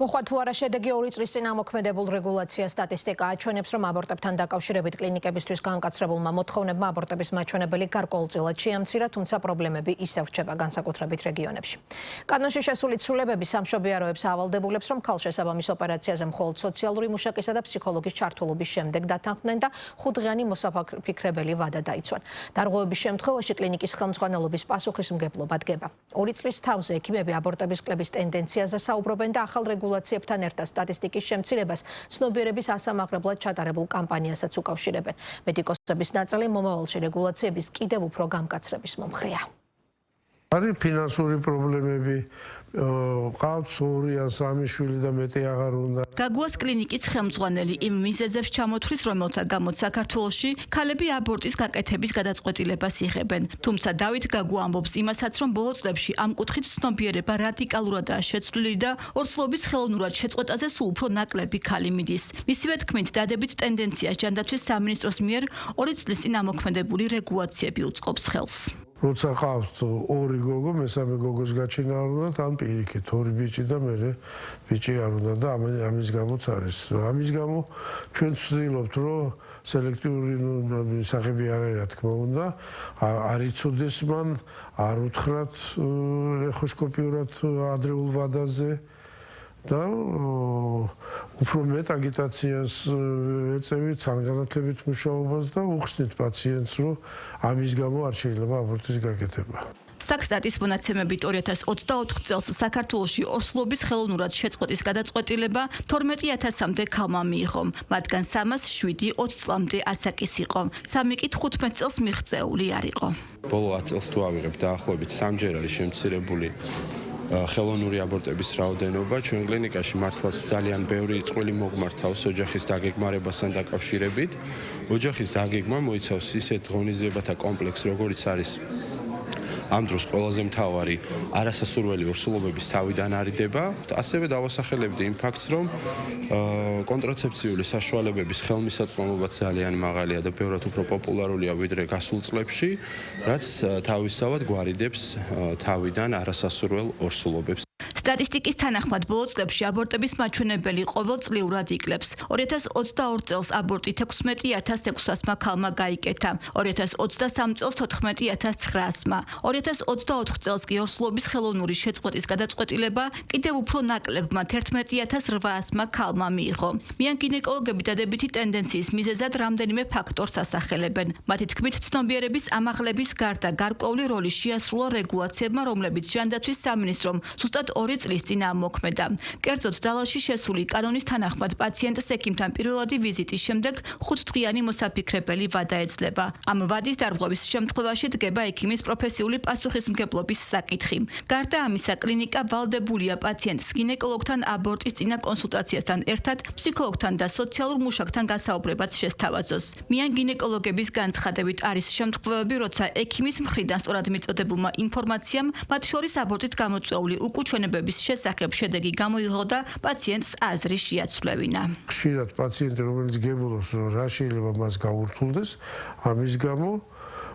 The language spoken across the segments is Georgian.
მოხდა თუ არა შედეგი 2 წლის წინ ამოქმედებულ რეგულაცია სტატისტიკა აჩვენებს, რომ აბორტებთან დაკავშირებით კლინიკებისთვის განკაცრებულმა მოთხოვნებმა აბორტების მაჩვენებელი გარკვეულწილად შეამცირა, თუმცა პრობლემები ისევ რჩება განსაკუთრებით რეგიონებში. კანონში შესული ცვლილებები სამშობიაროებს ავალდებულებს, რომ ქალშესაბამის ოპერაციაზე მხოლოდ სოციალური მუშაკისა და ფსიქოლოგის ჩართულობის შემდეგ დათანხმდნენ და 5 დღიანი მოსაფიქრებელი ვადა დაიცვან. დარღვევების შემთხვევაში კლინიკის ხელმძღვანელობის პასუხისმგებლობა დგება. 2 წლის თავზე ექიმები აბორტების კლების ტენდენციაზე საუბრობენ და ახალ რეგულაციებთან ერთად სტატისტიკის შემცირებას ცნობიერების ასამაღლებლად ჩატარებულ კამპანიასაც უკავშირებენ. მედიკოსების ნაწილი მომავალში რეგულაციების კიდევ უფრო გამკაცრების მომხრეა. არის ფინანსური პრობლემები, ყავთ 2 ან 3 შვილი და მეტი აღარ უნდა. გაგუას კლინიკის ხელმძღვანელი იმ მიზეზებს ჩამოთვლის, რომელთა გამოც საქართველოში ქალები აბორტის გაკეთების გადაწყვეტილებას იღებენ. თუმცა დავით გაგუა ამბობს იმასაც, რომ ბოლო წლებში ამ კუთხით ცნობიერება რადიკალურადაა შეცვლილი და ორსულობის ხელოვნურად შეწყვეტაზე სულ უფრო ნაკლები ქალი მიდის. მისივე თქმით, დადებით ტენდენციას ჯანდაცვის სამინისტროს მიერ 2 წლის წინ ამოქმედებული რეგულაციები უწყობს ხელს. როცა ყავთ 2 გოგო, მესამე გოგოს გაჩენა არ უნდა, თან პირიქით 2 ბიჭი და მე ბიჭი არ უნდა და ამის გამოც არის. ამის გამო ჩვენ ვცდილობთ, რომ სელექტიური სახები არ არის, რა თქმა უნდა, არ იცოდეს მან, არ უთხრათ ეხოშკოპიურად ადრეულ ვადაზე და უფრო მეტ აგიტაციას ეწევით, სანგანათლებით მუშაობას და უხსნით პაციენტს, რომ ამის გამო არ შეიძლება აბორტის გაკეთება. საქსტატის მონაცემებით 2024 წელს საქართველოში ორსულობის ხელოვნურად შეწყვეტის გადაწყვეტილება 12000-მდე ქალმა მიიღო. მათგან 307 20 წლამდე ასაკის იყო. 3 კი 15 წელს მიღწეული არ იყო. ბოლო 10 წელს თუ ავიღებ დაახლოებით 3-ჯერ არის შემცირებული ხელოვნური აბორტების რაოდენობა. ჩვენ კლინიკაში მართლაც ძალიან ბევრი წყვილი მოგმართავს ოჯახის დაგეგმარებასთან დაკავშირებით. ოჯახის დაგეგმა მოიცავს ისეთ ღონისძიებათა კომპლექსს, როგორიც არის ამ დროს ყველაზე მთავარი არასასურველი ორსულობების თავიდან არიდება. ასევე დავასახელებდი იმ ფაქტს, რომ კონტრაცეფციული საშუალებების ხელმისაწვდომობაც ძალიან მაღალია და ბევრად უფრო პოპულარულია ვიდრე გასულ წლებში, რაც თავისთავად გვარიდებს თავიდან არასასურველ ორსულობებს. სტატისტიკის თანახმად ბოლო წლებში აბორტების მაჩვენებელი ყოველწლიურად იკლებს. 2022 წელს აბორტი 16600-მა ქალმა გაიკეთა, 2023 წელს 14900-მა, 2024 წელს კი ორსულობის ხელოვნური შეწყვეტის გადაწყვეტილება კიდევ უფრო ნაკლებმა 11800-მა ქალმა მიიღო. მიან გინეკოლოგები დადებითი ტენდენციის მიზეზად რამდენიმე ფაქტორს ასახელებენ. მათი თქმით, ცნობიერების ამაღლების გარდა გარკვეული როლი შეასრულა რეგულაციებმა, რომლებიც ჯანდაცვის სამინისტრომ ზუსტად 2 წლის წინ ამოქმედა. კერძოდ, ძალაში შესული კანონის თანახმად პაციენტს ექიმთან პირველადი ვიზიტის შემდეგ 5 დღიანი მოსაფიქრებელი ვადა ეძლება. ამ ვადის დარღვევის შემთხვევაში დგება ექიმის პროფესიული პასუხისმგებლობის საკითხი. გარდა ამისა, კლინიკა ვალდებულია პაციენტს გინეკოლოგთან აბორტის წინა კონსულტაციასთან ერთად ფსიქოლოგთან და სოციალურ მუშაკთან გასაუბრებაც შესთავაზოს. მიან გინეკოლოგების განცხადებით არის შემთხვევები, როცა ექიმის მხრიდან სწორად მიწოდებულმა ინფორმაციამ, მათ შორის აბორტით გამოწვეული უკუჩვენებების შესახებ შედეგი გამოიღო და პაციენტს აზრი შეაცვლევინა. ხშირად პაციენტი, რომელიც გებულობს, რომ რა შეიძლება მას გაურთულდეს, ამის გამო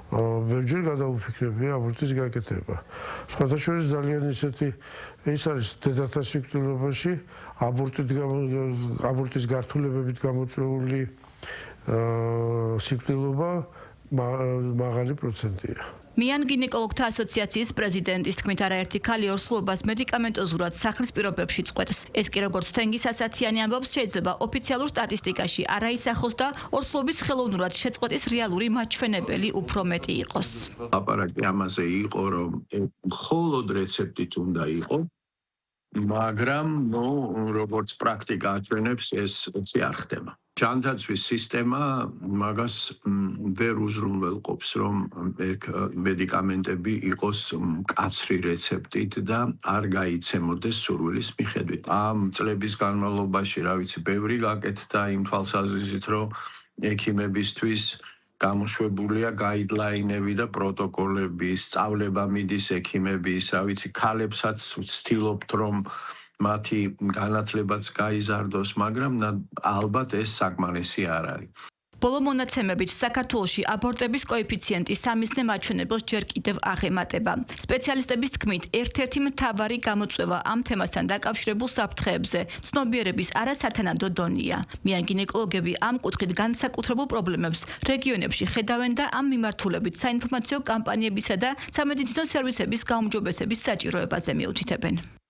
ბევრჯერ გადაუფიქრებია აბორტის გაკეთება. სხვათა შორის ძალიან ისეთი ის არის დედათა სიკვდილობაში აბორტის გართულებებით გამოწვეული სიკვდილობა მაღალი პროცენტია. მიან გინეკოლოგთა ასოციაციის პრეზიდენტის თქმით, არაერთი ქალი ორსულობას მედიკამენტოზურად სახლის პირობებში წყვეტს. ეს კი როგორც თენგის ასათიანი ამბობს, შეიძლება ოფიციალურ სტატისტიკაში არ აისახოს და ორსულობის ხელოვნურად შეწყვეტის რეალური მაჩვენებელი უფრო მეტი იყოს. ლაპარაკი ამაზე იყო, რომ მხოლოდ რეცეპტით უნდა იყო, მაგრამ როგორც პრაქტიკა აჩვენებს, ეს არ ხდება. ჯანდაცვის სისტემა მაგას ვერ უზრუნველყოფს, რომ მედიკამენტები იყოს მკაცრი რეცეპტით და არ გაიცემოდეს სურვილის მიხედვით. ამ წლების განმავლობაში, რა ვიცი, ბევრი გაკეთდა იმ თვალსაზრისით, რომ ექიმებისთვის გამოშვებულია გაიდლაინები და პროტოკოლები, სწავლება მიდის ექიმების, რა ვიცი, ქალებსაც ვცდილობთ, რომ მათი განათლებაც გაიზარდოს, მაგრამ ალბათ ეს საკმარისი არ არის. ბოლო მონაცემებით საქართველოში აბორტების კოეფიციენტი სამიზნე მაჩვენებელს ჯერ კიდევ აღემატება. სპეციალისტების თქმით, ერთ-ერთი მთავარი გამოწვევა ამ თემასთან დაკავშირებულ საფრთხეებზე ცნობიერების არასათანადო დონეა. მიან გინეკოლოგები ამ კუთხით განსაკუთრებულ პრობლემებს რეგიონებში ხედავენ და ამ მიმართულებით საინფორმაციო კამპანიებისა და სამედიცინო სერვისების გაუმჯობესების საჭიროებაზე მიუთითებენ.